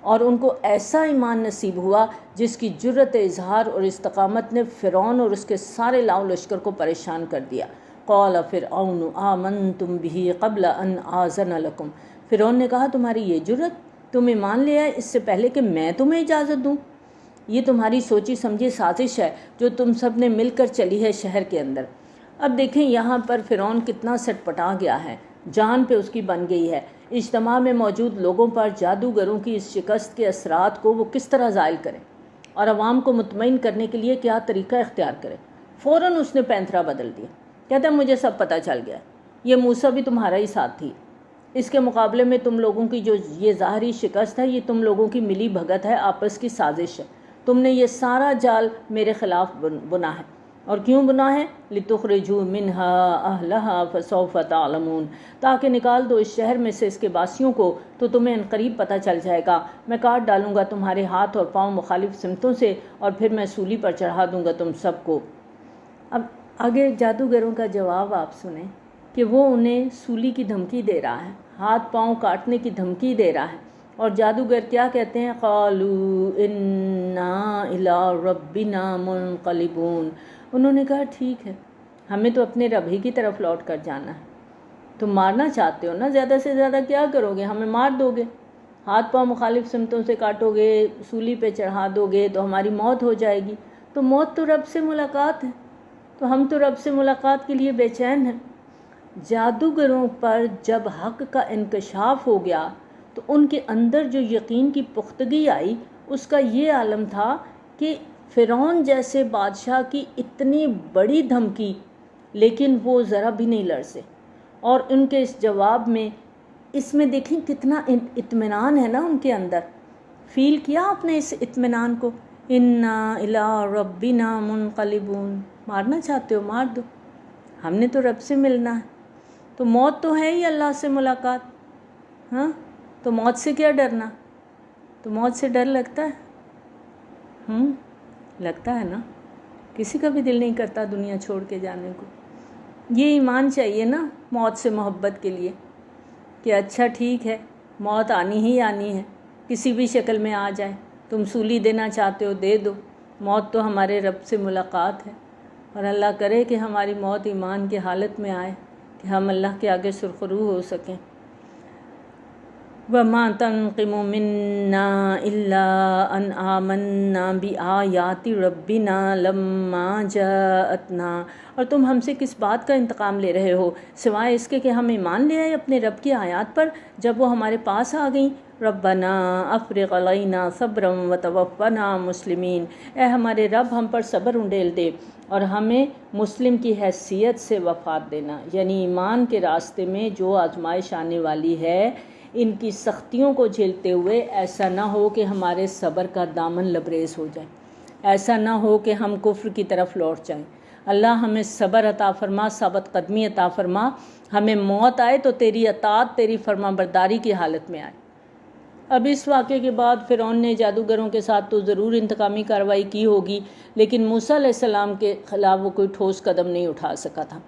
اور ان کو ایسا ایمان نصیب ہوا جس کی جرت اظہار اور استقامت نے فرعون اور اس کے سارے لاؤ لشکر کو پریشان کر دیا۔ قال فرعون آمنتم به قبل ان آذن لکم، فرعون نے کہا تمہاری یہ جرت، تم ایمان لے آئے اس سے پہلے کہ میں تمہیں اجازت دوں؟ یہ تمہاری سوچی سمجھی سازش ہے جو تم سب نے مل کر چلی ہے شہر کے اندر۔ اب دیکھیں یہاں پر فرعون کتنا سٹ پٹا گیا ہے، جان پہ اس کی بن گئی ہے۔ اجتماع میں موجود لوگوں پر جادوگروں کی اس شکست کے اثرات کو وہ کس طرح زائل کریں اور عوام کو مطمئن کرنے کے لیے کیا طریقہ اختیار کرے۔ فوراً اس نے پینترا بدل دیا، کہتا ہے مجھے سب پتہ چل گیا، یہ موسیٰ بھی تمہارا ہی ساتھ تھی، اس کے مقابلے میں تم لوگوں کی جو یہ ظاہری شکست ہے یہ تم لوگوں کی ملی بھگت ہے، آپس کی سازش ہے، تم نے یہ سارا جال میرے خلاف بنا ہے، اور کیوں بنا ہے؟ لِتُخْرِجُوا مِنْهَا أَهْلَهَا فَسَوْفَ تَعْلَمُونَ، تاکہ نکال دو اس شہر میں سے اس کے باسیوں کو تو تمہیں عنقریب پتہ چل جائے گا، میں کاٹ ڈالوں گا تمہارے ہاتھ اور پاؤں مخالف سمتوں سے، اور پھر میں سولی پر چڑھا دوں گا تم سب کو۔ اب آگے جادوگروں کا جواب آپ سنیں کہ وہ انہیں سولی کی دھمکی دے رہا ہے، ہاتھ پاؤں کاٹنے کی دھمکی دے رہا ہے، اور جادوگر کیا کہتے ہیں؟ قَالُوا إِنَّا إِلَىٰ رَبِّنَا مُنْقَلِبُونَ، انہوں نے کہا ٹھیک ہے ہمیں تو اپنے رب ہی کی طرف لوٹ کر جانا ہے، تم مارنا چاہتے ہو نا، زیادہ سے زیادہ کیا کرو گے؟ ہمیں مار دو گے، ہاتھ پاؤں مخالف سمتوں سے کاٹو گے، سولی پہ چڑھا دو گے تو ہماری موت ہو جائے گی، تو موت تو رب سے ملاقات ہے، تو ہم تو رب سے ملاقات کے لیے بے چین ہیں۔ جادوگروں پر جب حق کا انکشاف ہو گیا تو ان کے اندر جو یقین کی پختگی آئی اس کا یہ عالم تھا کہ فرعون جیسے بادشاہ کی اتنی بڑی دھمکی لیکن وہ ذرا بھی نہیں لرزے، اور ان کے اس جواب میں اس میں دیکھیں کتنا اطمینان ہے نا ان کے اندر۔ فیل کیا آپ نے اس اطمینان کو؟ انا الی ربنا منقلبون. مارنا چاہتے ہو مار دو، ہم نے تو رب سے ملنا ہے. تو موت تو ہے ہی اللہ سے ملاقات. ہاں تو موت سے کیا ڈرنا؟ تو موت سے ڈر لگتا ہے؟ لگتا ہے نا. کسی کا بھی دل نہیں کرتا دنیا چھوڑ کے جانے کو. یہ ایمان چاہیے نا موت سے محبت کے لیے کہ اچھا ٹھیک ہے، موت آنی ہی آنی ہے، کسی بھی شکل میں آ جائے. تم سولی دینا چاہتے ہو دے دو، موت تو ہمارے رب سے ملاقات ہے. اور اللہ کرے کہ ہماری موت ایمان کی حالت میں آئے کہ ہم اللہ کے آگے سرخرو ہو سکیں. وَمَا تَنْقِمُ مِنَّا إِلَّا أَنْ آمَنَّا بِآيَاتِ رَبِّنَا لَمَّا جَاءَتْنَا. اور تم ہم سے کس بات کا انتقام لے رہے ہو سوائے اس کے کہ ہم ایمان لے آئے اپنے رب کی آیات پر جب وہ ہمارے پاس آ گئیں. ربنا افرغ علینا صبرا وتوفنا مسلمین. اے ہمارے رب ہم پر صبر انڈیل دے اور ہمیں مسلم کی حیثیت سے وفات دینا. یعنی ایمان کے راستے میں جو آزمائش آنے والی ہے ان کی سختیوں کو جھیلتے ہوئے ایسا نہ ہو کہ ہمارے صبر کا دامن لبریز ہو جائے، ایسا نہ ہو کہ ہم کفر کی طرف لوٹ جائیں. اللہ ہمیں صبر عطا فرما، ثابت قدمی عطا فرما. ہمیں موت آئے تو تیری اطاعت، تیری فرما برداری کی حالت میں آئے. اب اس واقعے کے بعد فرعون نے جادوگروں کے ساتھ تو ضرور انتقامی کارروائی کی ہوگی، لیکن موسیٰ علیہ السلام کے خلاف وہ کوئی ٹھوس قدم نہیں اٹھا سکا تھا.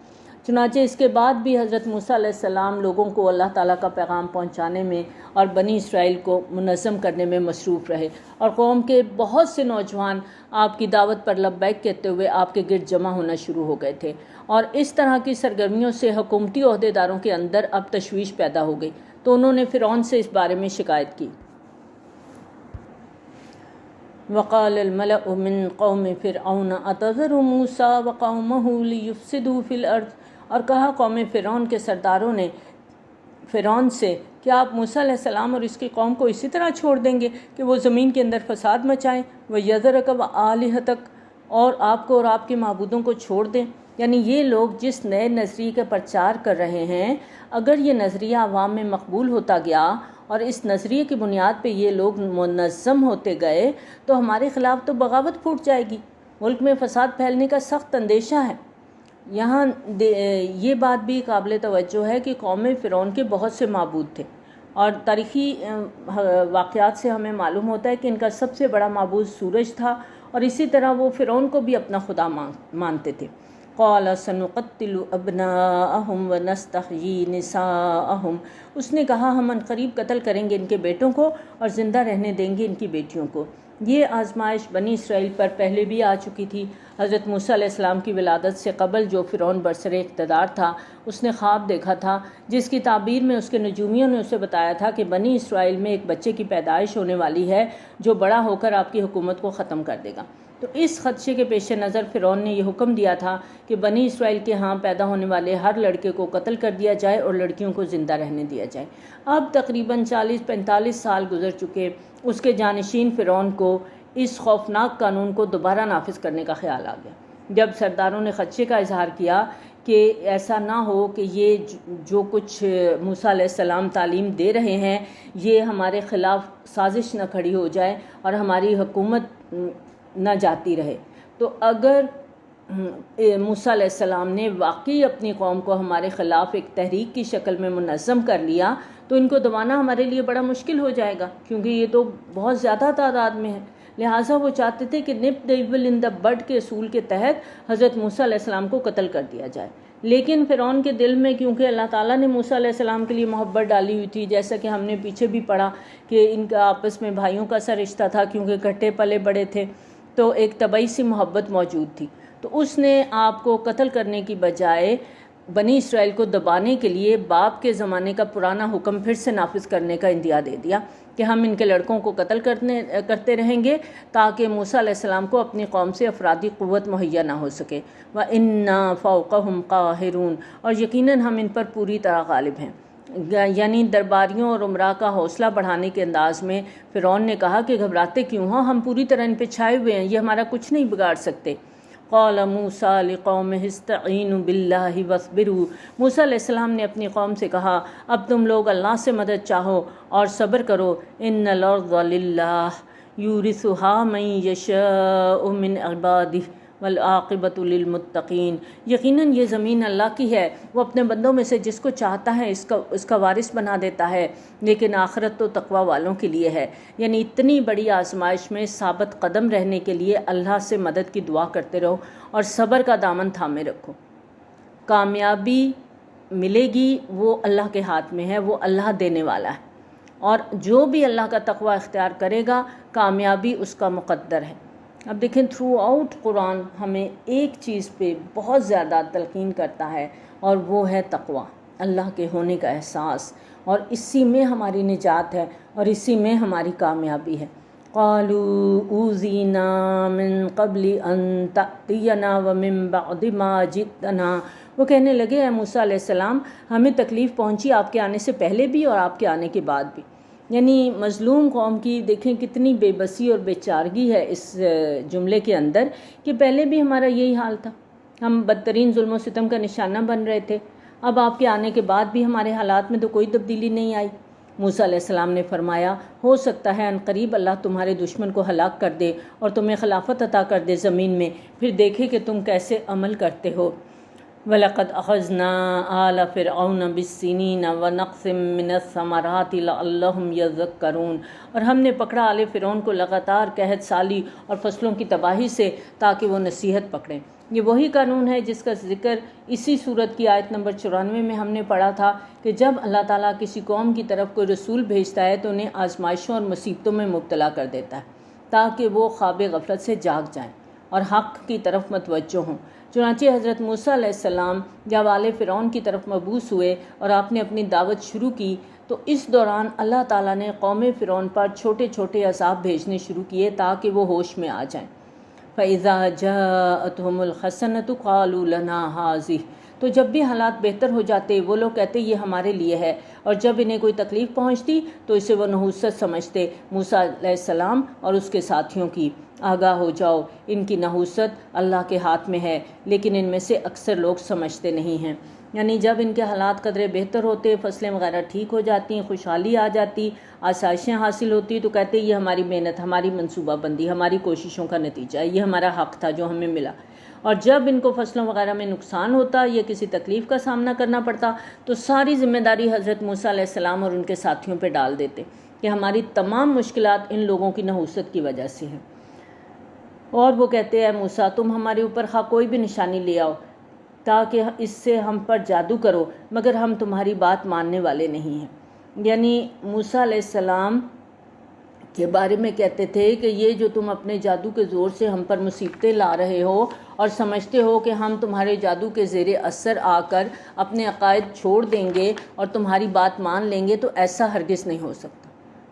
چنانچہ اس کے بعد بھی حضرت موسیٰ علیہ السلام لوگوں کو اللہ تعالیٰ کا پیغام پہنچانے میں اور بنی اسرائیل کو منظم کرنے میں مصروف رہے، اور قوم کے بہت سے نوجوان آپ کی دعوت پر لبیک کہتے ہوئے آپ کے گرد جمع ہونا شروع ہو گئے تھے. اور اس طرح کی سرگرمیوں سے حکومتی عہدیداروں کے اندر اب تشویش پیدا ہو گئی، تو انہوں نے فرعون سے اس بارے میں شکایت کی. وقال الملأ من قوم فرعون اتذر موسیٰ وقومہ لیفسدوا فی الارض. اور کہا قوم فرعون کے سرداروں نے فرعون سے کہ آپ موسیٰ علیہ السلام اور اس کی قوم کو اسی طرح چھوڑ دیں گے کہ وہ زمین کے اندر فساد مچائیں، وَيَذَرَكَ وَآلِهَتَكَ، اور آپ کو اور آپ کے معبودوں کو چھوڑ دیں. یعنی یہ لوگ جس نئے نظریے کا پرچار کر رہے ہیں، اگر یہ نظریہ عوام میں مقبول ہوتا گیا اور اس نظریے کی بنیاد پہ یہ لوگ منظم ہوتے گئے تو ہمارے خلاف تو بغاوت پھوٹ جائے گی، ملک میں فساد پھیلنے کا سخت اندیشہ ہے. یہاں یہ بات بھی قابل توجہ ہے کہ قوم فرعون کے بہت سے معبود تھے، اور تاریخی واقعات سے ہمیں معلوم ہوتا ہے کہ ان کا سب سے بڑا معبود سورج تھا، اور اسی طرح وہ فرعون کو بھی اپنا خدا مانتے تھے. قال سنقتل ابناءہم ونستحیی نساءہم. اس نے کہا ہم عنقریب قتل کریں گے ان کے بیٹوں کو اور زندہ رہنے دیں گے ان کی بیٹیوں کو. یہ آزمائش بنی اسرائیل پر پہلے بھی آ چکی تھی. حضرت موسیٰ علیہ السلام کی ولادت سے قبل جو فرعون برسر اقتدار تھا اس نے خواب دیکھا تھا جس کی تعبیر میں اس کے نجومیوں نے اسے بتایا تھا کہ بنی اسرائیل میں ایک بچے کی پیدائش ہونے والی ہے جو بڑا ہو کر آپ کی حکومت کو ختم کر دے گا. تو اس خدشے کے پیش نظر فرعون نے یہ حکم دیا تھا کہ بنی اسرائیل کے ہاں پیدا ہونے والے ہر لڑکے کو قتل کر دیا جائے اور لڑکیوں کو زندہ رہنے دیا جائے. اب تقریباً 40-45 سال گزر چکے. اس کے جانشین فرعون کو اس خوفناک قانون کو دوبارہ نافذ کرنے کا خیال آ گیا. جب سرداروں نے خدشے کا اظہار کیا کہ ایسا نہ ہو کہ یہ جو کچھ موسیٰ علیہ السلام تعلیم دے رہے ہیں یہ ہمارے خلاف سازش نہ کھڑی ہو جائے اور ہماری حکومت نہ جاتی رہے، تو اگر موسیٰ علیہ السلام نے واقعی اپنی قوم کو ہمارے خلاف ایک تحریک کی شکل میں منظم کر لیا تو ان کو دبانا ہمارے لیے بڑا مشکل ہو جائے گا، کیونکہ یہ تو بہت زیادہ تعداد میں ہے. لہٰذا وہ چاہتے تھے کہ نپ دی ایول ان دا بڈ کے اصول کے تحت حضرت موسیٰ علیہ السلام کو قتل کر دیا جائے. لیکن فرعون کے دل میں کیونکہ اللہ تعالیٰ نے موسیٰ علیہ السلام کے لیے محبت ڈالی ہوئی تھی، جیسا کہ ہم نے پیچھے بھی پڑھا کہ ان کا آپس میں بھائیوں کا سا رشتہ تھا کیونکہ کٹے پلے بڑے تھے، تو ایک طبعی سی محبت موجود تھی. تو اس نے آپ کو قتل کرنے کی بجائے بنی اسرائیل کو دبانے کے لیے باپ کے زمانے کا پرانا حکم پھر سے نافذ کرنے کا اندیا دے دیا کہ ہم ان کے لڑکوں کو قتل کرتے رہیں گے تاکہ موسیٰ علیہ السلام کو اپنی قوم سے افرادی قوت مہیا نہ ہو سکے. وَإِنَّا فَوْقَهُمْ قَاهِرُونَ، اور یقیناً ہم ان پر پوری طرح غالب ہیں. یعنی درباریوں اور عمراء کا حوصلہ بڑھانے کے انداز میں فرعون نے کہا کہ گھبراتے کیوں ہو، ہم پوری طرح ان پہ چھائے ہوئے ہیں، یہ ہمارا کچھ نہیں بگاڑ سکتے. قال موسیٰ لقومہ استعینوا باللہ واصبروا، موسیٰ علیہ السلام نے اپنی قوم سے کہا اب تم لوگ اللہ سے مدد چاہو اور صبر کرو، ان الارض للہ یورثھا من یشاء من عبادہ والعاقبۃ للمتقین، یقیناً یہ زمین اللہ کی ہے، وہ اپنے بندوں میں سے جس کو چاہتا ہے اس کا وارث بنا دیتا ہے، لیکن آخرت تو تقوی والوں کے لیے ہے۔ یعنی اتنی بڑی آزمائش میں ثابت قدم رہنے کے لیے اللہ سے مدد کی دعا کرتے رہو اور صبر کا دامن تھامے رکھو۔ کامیابی ملے گی وہ اللہ کے ہاتھ میں ہے، وہ اللہ دینے والا ہے، اور جو بھی اللہ کا تقوی اختیار کرے گا کامیابی اس کا مقدر ہے۔ اب دیکھیں تھرو آؤٹ قرآن ہمیں ایک چیز پہ بہت زیادہ تلقین کرتا ہے، اور وہ ہے تقوی، اللہ کے ہونے کا احساس، اور اسی میں ہماری نجات ہے اور اسی میں ہماری کامیابی ہے۔ قالوا اوذینا من قبل ان تأتینا ومن بعد ما جئتنا، وہ کہنے لگے اے موسیٰ علیہ السلام ہمیں تکلیف پہنچی آپ کے آنے سے پہلے بھی اور آپ کے آنے کے بعد بھی۔ یعنی مظلوم قوم کی دیکھیں کتنی بے بسی اور بے چارگی ہے اس جملے کے اندر، کہ پہلے بھی ہمارا یہی حال تھا، ہم بدترین ظلم و ستم کا نشانہ بن رہے تھے، اب آپ کے آنے کے بعد بھی ہمارے حالات میں تو کوئی تبدیلی نہیں آئی۔ موسیٰ علیہ السلام نے فرمایا ہو سکتا ہے عنقریب اللہ تمہارے دشمن کو ہلاک کر دے اور تمہیں خلافت عطا کر دے زمین میں، پھر دیکھے کہ تم کیسے عمل کرتے ہو۔ وَلَقَدْ أَخَذْنَا آلَ فِرْعَوْنَ بِالسِّنِينَ وَنَقْصٍ مِّنَ الثَّمَرَاتِ لَعَلَّهُمْ يَذَّكَّرُونَ، اور ہم نے پکڑا آل فرعون کو لگاتار قحط سالی اور فصلوں کی تباہی سے تاکہ وہ نصیحت پکڑیں۔ یہ وہی قانون ہے جس کا ذکر اسی صورت کی آیت نمبر 94 میں ہم نے پڑھا تھا کہ جب اللہ تعالیٰ کسی قوم کی طرف کوئی رسول بھیجتا ہے تو انہیں آزمائشوں اور مصیبتوں میں مبتلا کر دیتا ہے تاکہ وہ خواب غفلت سے جاگ جائیں اور حق کی طرف متوجہ ہوں۔ چنانچہ حضرت موسیٰ علیہ السلام جب آل فرعون کی طرف مبعوث ہوئے اور آپ نے اپنی دعوت شروع کی تو اس دوران اللہ تعالیٰ نے قوم فرعون پر چھوٹے چھوٹے عذاب بھیجنے شروع کیے تاکہ وہ ہوش میں آ جائیں۔ فَإِذَا جَاءَتْهُمُ الْحَسَنَةُ قَالُوا لَنَا هَٰذِهِ، تو جب بھی حالات بہتر ہو جاتے وہ لوگ کہتے یہ ہمارے لیے ہے، اور جب انہیں کوئی تکلیف پہنچتی تو اسے وہ نحوست سمجھتے۔ موسیٰ علیہ السلام اور اس کے ساتھیوں کی آگاہ ہو جاؤ، ان کی نحوست اللہ کے ہاتھ میں ہے، لیکن ان میں سے اکثر لوگ سمجھتے نہیں ہیں۔ یعنی جب ان کے حالات قدرے بہتر ہوتے، فصلیں وغیرہ ٹھیک ہو جاتی، خوشحالی آ جاتی، آسائشیں حاصل ہوتی، تو کہتے یہ ہماری محنت، ہماری منصوبہ بندی، ہماری کوششوں کا نتیجہ ہے، یہ ہمارا حق تھا جو ہمیں ملا۔ اور جب ان کو فصلوں وغیرہ میں نقصان ہوتا یا کسی تکلیف کا سامنا کرنا پڑتا تو ساری ذمہ داری حضرت موسیٰ علیہ السلام اور ان کے ساتھیوں پہ ڈال دیتے کہ ہماری تمام مشکلات ان لوگوں کی نحوست کی وجہ سے ہیں۔ اور وہ کہتے ہیں موسیٰ تم ہمارے اوپر خواہ کوئی بھی نشانی لے آؤ تاکہ اس سے ہم پر جادو کرو، مگر ہم تمہاری بات ماننے والے نہیں ہیں۔ یعنی موسیٰ علیہ السلام کے بارے میں کہتے تھے کہ یہ جو تم اپنے جادو کے زور سے ہم پر مصیبتیں لا رہے ہو اور سمجھتے ہو کہ ہم تمہارے جادو کے زیر اثر آ کر اپنے عقائد چھوڑ دیں گے اور تمہاری بات مان لیں گے، تو ایسا ہرگز نہیں ہو سکتا،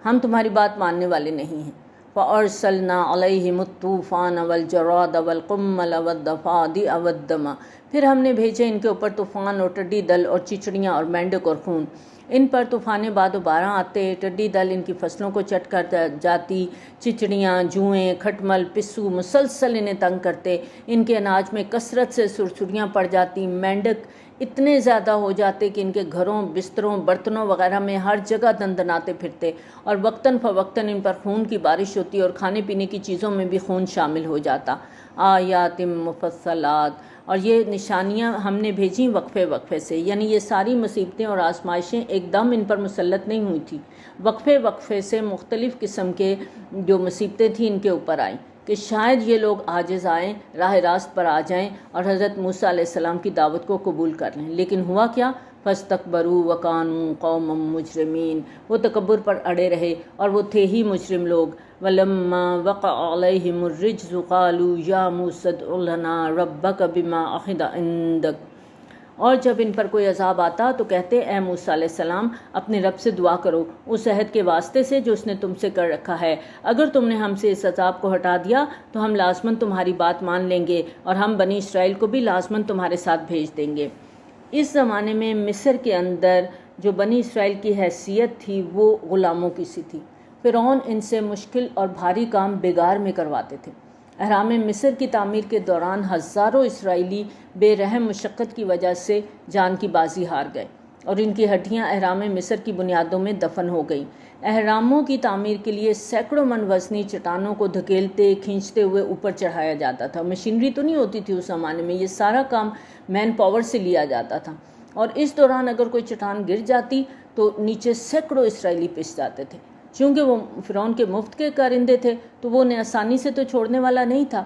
ہم تمہاری بات ماننے والے نہیں ہیں۔ فَأَرْسَلْنَا عَلَيْهِمُ الطُّوفَانَ وَالْجَرَادَ وَالْقُمَّلَ وَالضَّفَادِعَ وَالدَّمَ، پھر ہم نے بھیجے ان کے اوپر طوفان اور ٹڈی دل اور چچڑیاں اور مینڈک اور خون۔ ان پر طوفان بعد و بارہ آتے، ٹڈی دل ان کی فصلوں کو چٹ کر جاتی، چچڑیاں، جوئیں، کھٹمل، پسو مسلسل انہیں تنگ کرتے، ان کے اناج میں کثرت سے سرسریاں پڑ جاتی، مینڈک اتنے زیادہ ہو جاتے کہ ان کے گھروں، بستروں، برتنوں وغیرہ میں ہر جگہ دندناتے پھرتے، اور وقتاً فوقتاً ان پر خون کی بارش ہوتی اور کھانے پینے کی چیزوں میں بھی خون شامل ہو جاتا۔ آیات مفصلات، اور یہ نشانیاں ہم نے بھیجیں وقفے وقفے سے، یعنی یہ ساری مصیبتیں اور آزمائشیں ایک دم ان پر مسلط نہیں ہوئی تھیں، وقفے وقفے سے مختلف قسم کے جو مصیبتیں تھیں ان کے اوپر آئیں کہ شاید یہ لوگ عاجز آئیں، راہ راست پر آ جائیں اور حضرت موسیٰ علیہ السلام کی دعوت کو قبول کر لیں۔ لیکن ہوا کیا؟ فَاسْتَكْبَرُوا وَكَانُوا قَوْمًا مُجْرِمِينَ، وہ تکبر پر اڑے رہے اور وہ تھے ہی مجرم لوگ۔ وَلَمَّا وَقَعَ عَلَيْهِمُ الرِّجْزُ قَالُوا يَا مُوسَى ادْعُ لَنَا رَبَّكَ بِمَا عَهِدَ عِندَكَ، اور جب ان پر کوئی عذاب آتا تو کہتے اے موسیٰ علیہ السلام اپنے رب سے دعا کرو اس عہد کے واسطے سے جو اس نے تم سے کر رکھا ہے، اگر تم نے ہم سے اس عذاب کو ہٹا دیا تو ہم لازماً تمہاری بات مان لیں گے اور ہم بنی اسرائیل کو بھی لازماً تمہارے ساتھ بھیج دیں گے۔ اس زمانے میں مصر کے اندر جو بنی اسرائیل کی حیثیت تھی وہ غلاموں کی سی تھی۔ فرعون ان سے مشکل اور بھاری کام بگار میں کرواتے تھے۔ اہرام مصر کی تعمیر کے دوران ہزاروں اسرائیلی بے رحم مشقت کی وجہ سے جان کی بازی ہار گئے اور ان کی ہڈیاں اہرام مصر کی بنیادوں میں دفن ہو گئیں۔ اہراموں کی تعمیر کے لیے سینکڑوں من وزنی چٹانوں کو دھکیلتے کھینچتے ہوئے اوپر چڑھایا جاتا تھا۔ مشینری تو نہیں ہوتی تھی اس زمانے میں، یہ سارا کام مین پاور سے لیا جاتا تھا، اور اس دوران اگر کوئی چٹان گر جاتی تو نیچے سینکڑوں اسرائیلی پس جاتے تھے۔ چونکہ وہ فرعون کے مفت کے کارندے تھے تو وہ انہیں آسانی سے تو چھوڑنے والا نہیں تھا۔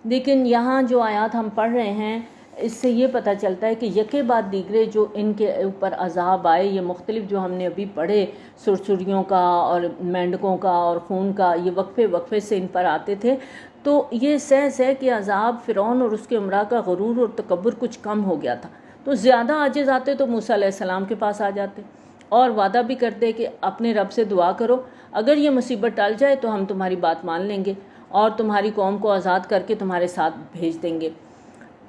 لیکن یہاں جو آیات ہم پڑھ رہے ہیں اس سے یہ پتہ چلتا ہے کہ یکے بعد دیگرے جو ان کے اوپر عذاب آئے، یہ مختلف جو ہم نے ابھی پڑھے، سرسریوں کا اور مینڈکوں کا اور خون کا، یہ وقفے وقفے سے ان پر آتے تھے، تو یہ سہ کہ عذاب فرعون اور اس کے امراء کا غرور اور تکبر کچھ کم ہو گیا تھا، تو زیادہ عاجز آتے تو موسیٰ علیہ السلام کے پاس آ جاتے اور وعدہ بھی کرتے کہ اپنے رب سے دعا کرو، اگر یہ مصیبت ٹل جائے تو ہم تمہاری بات مان لیں گے اور تمہاری قوم کو آزاد کر کے تمہارے ساتھ بھیج دیں گے۔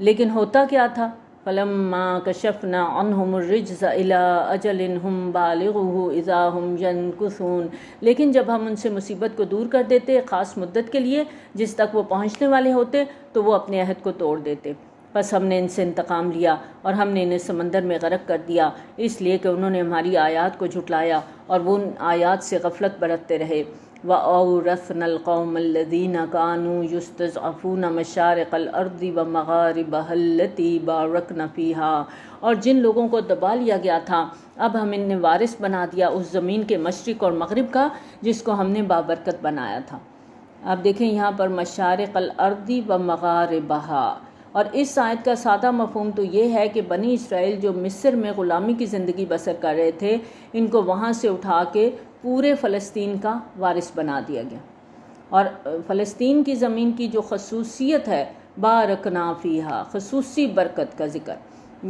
لیکن ہوتا کیا تھا؟ فَلَمَّا كَشَفْنَا عَنْهُمُ الرِّجْزَ إِلَىٰ أَجَلٍ هُمْ بَالِغُوهُ إِذَا هُمْ يَنكُثُونَ، لیکن جب ہم ان سے مصیبت کو دور کر دیتے خاص مدت کے لیے جس تک وہ پہنچنے والے ہوتے تو وہ اپنے عہد کو توڑ دیتے۔ بس ہم نے ان سے انتقام لیا اور ہم نے انہیں سمندر میں غرق کر دیا، اس لیے کہ انہوں نے ہماری آیات کو جھٹلایا اور وہ ان آیات سے غفلت برتتے رہے۔ وَأَوْرَثْنَا الْقَوْمَ الَّذِينَ كَانُوا يُسْتَضْعَفُونَ مَشَارِقَ الْأَرْضِ وَمَغَارِبَهَا الَّتِي بَارَكْنَا فِيهَا، اور جن لوگوں کو دبا لیا گیا تھا اب ہم انہیں وارث بنا دیا اس زمین کے مشرق اور مغرب کا جس کو ہم نے بابرکت بنایا تھا۔ اب دیکھیں یہاں پر مشارق الارض ومغاربها، اور اس آیت کا سادہ مفہوم تو یہ ہے کہ بنی اسرائیل جو مصر میں غلامی کی زندگی بسر کر رہے تھے ان کو وہاں سے اٹھا کے پورے فلسطین کا وارث بنا دیا گیا، اور فلسطین کی زمین کی جو خصوصیت ہے بارکنا فیہا، خصوصی برکت کا ذکر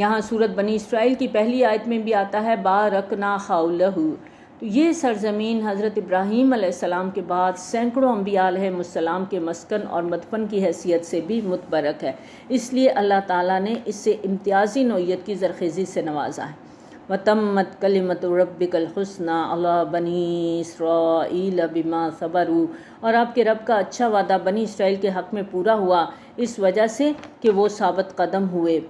یہاں سورت بنی اسرائیل کی پہلی آیت میں بھی آتا ہے، بارکنا حولہ، تو یہ سرزمین حضرت ابراہیم علیہ السلام کے بعد سینکڑوں انبیاء علیہ السلام کے مسکن اور مدفن کی حیثیت سے بھی متبرک ہے، اس لیے اللہ تعالیٰ نے اس سے امتیازی نوعیت کی زرخیزی سے نوازا ہے۔ وَتَمَّتْ كَلِمَةُ رَبِّكَ الْحُسْنَىٰ عَلَىٰ بَنِي إِسْرَائِيلَ بِمَا صَبَرُوا، اور آپ کے رب کا اچھا وعدہ بنی اسرائیل کے حق میں پورا ہوا اس وجہ سے کہ وہ ثابت قدم ہوئے۔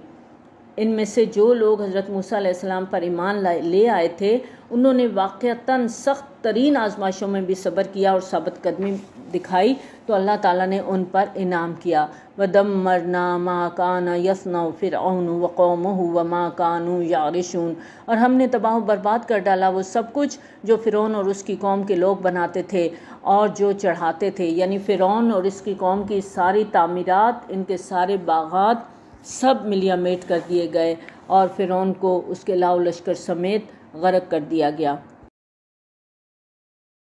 ان میں سے جو لوگ حضرت موسیٰ علیہ السلام پر ایمان لے آئے تھے انہوں نے واقعتاً سخت ترین آزمائشوں میں بھی صبر کیا اور ثابت قدمی دکھائی تو اللہ تعالیٰ نے ان پر انعام کیا۔ وَدَمَّرْنَا مَا كَانَ يَصْنَعُ فِرْعَوْنُ وَقَوْمُهُ وَمَا كَانُوا يَعْرِشُونَ، اور ہم نے تباہ و برباد کر ڈالا وہ سب کچھ جو فرعون اور اس کی قوم کے لوگ بناتے تھے اور جو چڑھاتے تھے، یعنی فرعون اور اس کی قوم کی ساری تعمیرات، ان کے سارے باغات سب ملیا میٹ کر دیے گئے اور فرعون کو اس کے لاؤ لشکر سمیت غرق کر دیا گیا۔